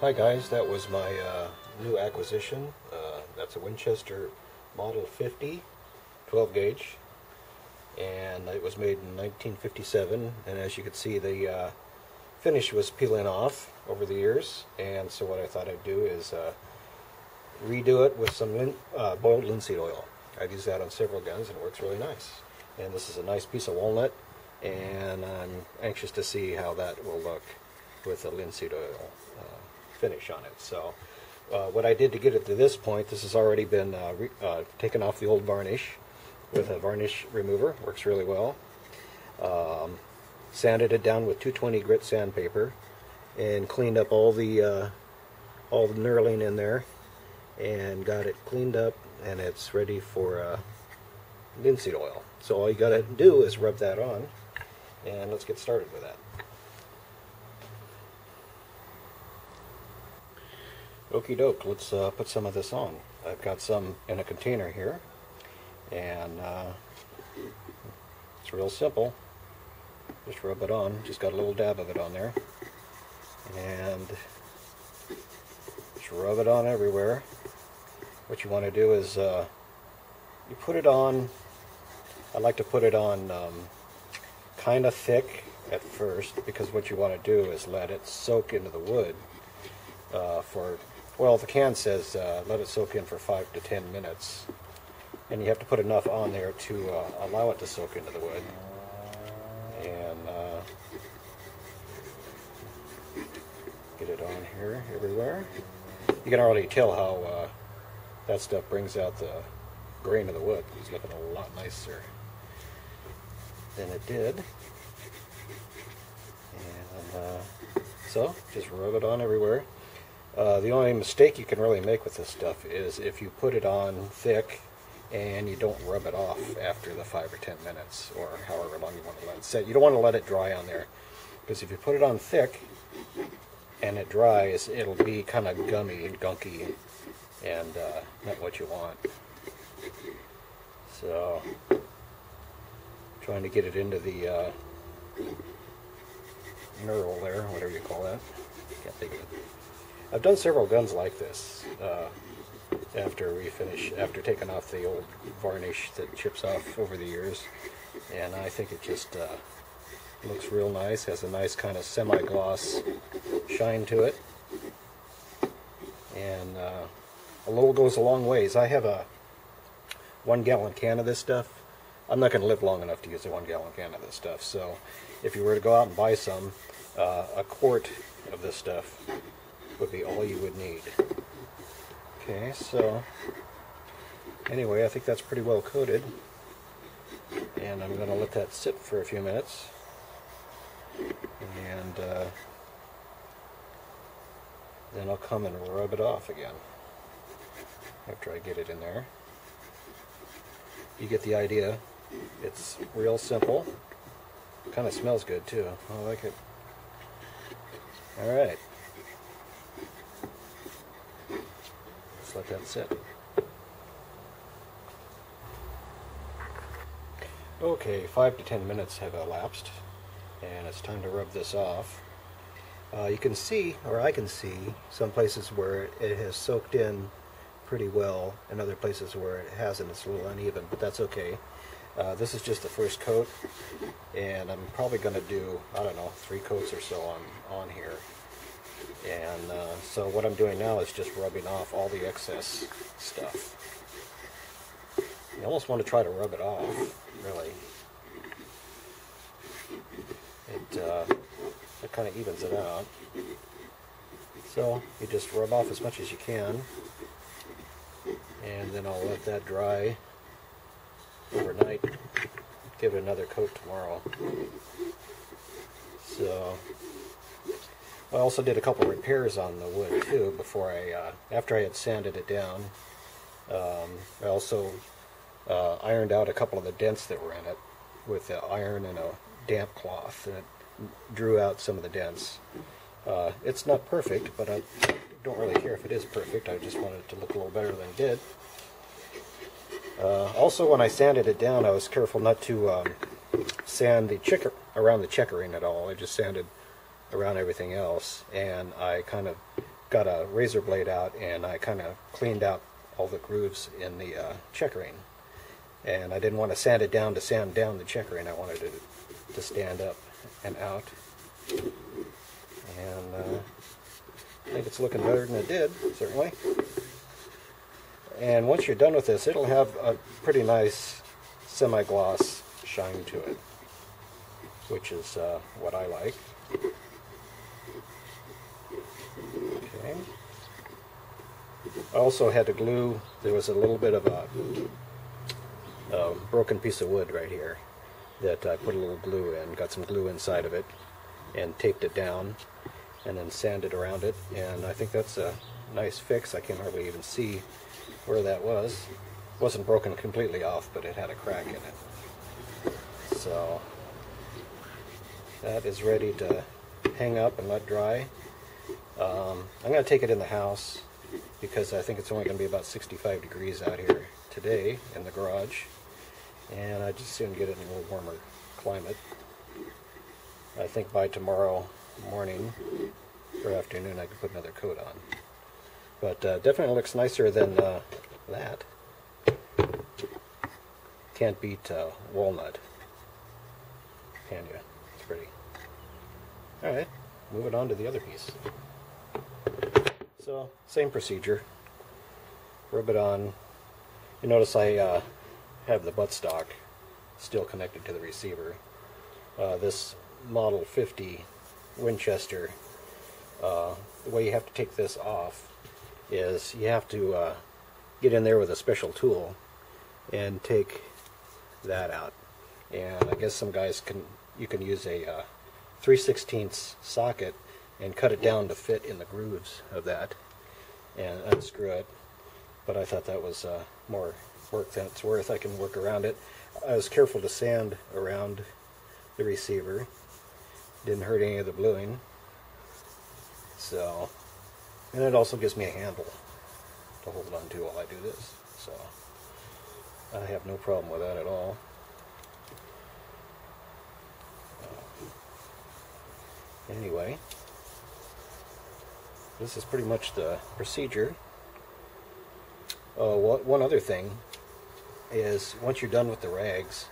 Hi guys, that was my new acquisition. That's a Winchester Model 50 12 gauge, and it was made in 1957, and as you can see the finish was peeling off over the years, and so what I thought I'd do is redo it with some boiled linseed oil. I've used that on several guns and it works really nice. And this is a nice piece of walnut, and I'm anxious to see how that will look with the linseed oil finish on it. So what I did to get it to this point, this has already been taken off the old varnish with a varnish remover. Works really well. Sanded it down with 220 grit sandpaper and cleaned up all the knurling in there and got it cleaned up, and it's ready for linseed oil. So all you gotta do is rub that on, and let's get started with that. Okie doke, let's put some of this on. I've got some in a container here, and it's real simple. Just rub it on, just got a little dab of it on there, and just rub it on everywhere. What you want to do is you put it on, I like to put it on kind of thick at first, because what you want to do is let it soak into the wood well, the can says let it soak in for 5 to 10 minutes, and you have to put enough on there to allow it to soak into the wood. And get it on here everywhere. You can already tell how that stuff brings out the grain of the wood. It's looking a lot nicer than it did. And so just rub it on everywhere. The only mistake you can really make with this stuff is if you put it on thick and you don't rub it off after the 5 or 10 minutes, or however long you want to let it sit. You don't want to let it dry on there, because if you put it on thick and it dries, it'll be kind of gummy and gunky, and not what you want. So, trying to get it into the knurl there, whatever you call that. Can't think of it. I've done several guns like this after refinish, after taking off the old varnish that chips off over the years, and I think it just looks real nice. Has a nice kind of semi-gloss shine to it, and a little goes a long ways. I have a 1 gallon can of this stuff. I'm not going to live long enough to use a 1 gallon can of this stuff, so if you were to go out and buy some, a quart of this stuff would be all you would need. Okay, so anyway, I think that's pretty well coated, and I'm going to let that sit for a few minutes, and then I'll come and rub it off again after I get it in there. You get the idea. It's real simple. Kind of smells good too. I like it. Alright. Let's let that sit. Okay, 5 to 10 minutes have elapsed, and it's time to rub this off. You can see, or I can see, some places where it has soaked in pretty well, and other places where it hasn't. It's a little uneven, but that's okay. This is just the first coat, and I'm probably going to do, I don't know, 3 coats or so on here. And so what I'm doing now is just rubbing off all the excess stuff. You almost want to try to rub it off, really. It kind of evens it out. So you just rub off as much as you can, and then I'll let that dry overnight. Give it another coat tomorrow. So I also did a couple repairs on the wood too before after I had sanded it down. I also ironed out a couple of the dents that were in it with the iron and a damp cloth, and it drew out some of the dents. It's not perfect, but I don't really care if it is perfect. I just wanted it to look a little better than it did. Also, when I sanded it down, I was careful not to sand around the checkering at all. I just sanded around everything else, and I kind of got a razor blade out and I kind of cleaned out all the grooves in the checkering. And I didn't want to sand it down to sand down the checkering. I wanted it to stand up and out. And I think it's looking better than it did, certainly. And once you're done with this, it'll have a pretty nice semi-gloss shine to it, which is what I like. Okay. I also had to glue. There was a little bit of a broken piece of wood right here that I put a little glue in, got some glue inside of it, and taped it down, and then sanded around it. And I think that's a nice fix. I can hardly even see where that was. It wasn't broken completely off, but it had a crack in it. So that is ready to hang up and let dry. I'm going to take it in the house because I think it's only going to be about 65 degrees out here today in the garage, and I just soon get it in a little warmer climate. I think by tomorrow morning or afternoon I could put another coat on. But definitely looks nicer than that. Can't beat walnut, can you? It's pretty. Alright, moving on to the other piece. So, same procedure. Rub it on. You notice I have the buttstock still connected to the receiver. This Model 50 Winchester, the way you have to take this off is you have to get in there with a special tool and take that out. And I guess some guys you can use a 3/16 socket and cut it down to fit in the grooves of that and unscrew it. But I thought that was more work than it's worth. I can work around it. I was careful to sand around the receiver. Didn't hurt any of the bluing. So, and it also gives me a handle to hold on to while I do this. So, I have no problem with that at all. Anyway, this is pretty much the procedure. One other thing is once you're done with the rags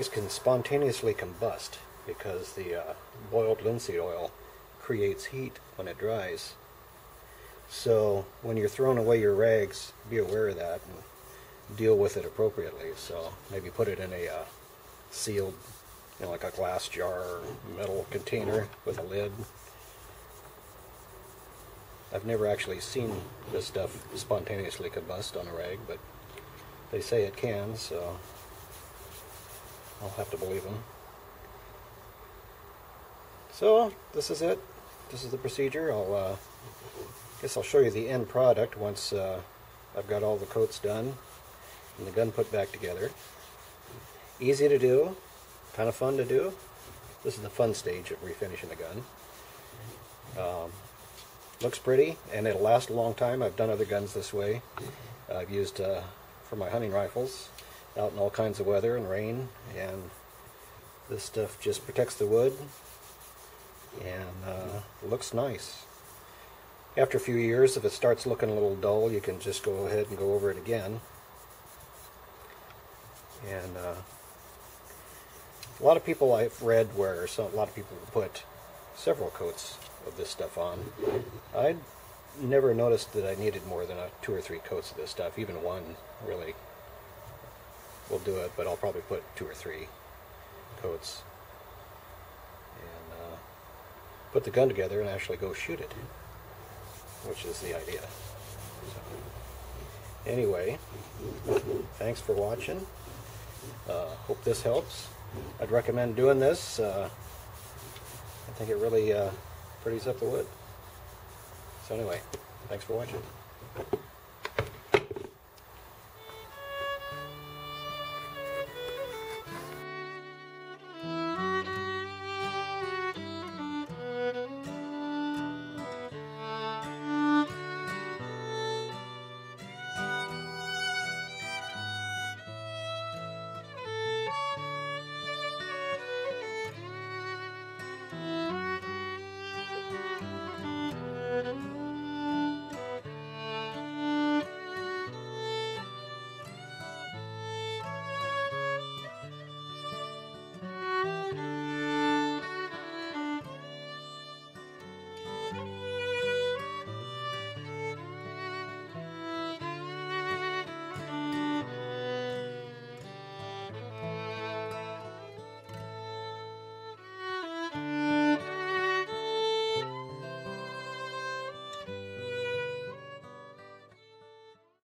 can spontaneously combust because the boiled linseed oil creates heat when it dries. So when you're throwing away your rags, be aware of that and deal with it appropriately. So maybe put it in a sealed, like a glass jar or metal container with a lid. I've never actually seen this stuff spontaneously combust on a rag, but they say it can, so I'll have to believe them. So this is it. This is the procedure. Guess I'll show you the end product once I've got all the coats done and the gun put back together. Easy to do, kind of fun to do. This is the fun stage of refinishing the gun. Looks pretty, and it'll last a long time. I've done other guns this way. I've used for my hunting rifles out in all kinds of weather and rain, and this stuff just protects the wood and looks nice. After a few years, if it starts looking a little dull, you can just go ahead and go over it again. And a lot of people I've read where a lot of people put several coats of this stuff on. I never noticed that I needed more than 2 or 3 coats of this stuff. Even one really will do it, but I'll probably put 2 or 3 coats and put the gun together and actually go shoot it, which is the idea. So, anyway, thanks for watching. Hope this helps. I'd recommend doing this. I think it really pretties up the wood. So anyway, thanks for watching.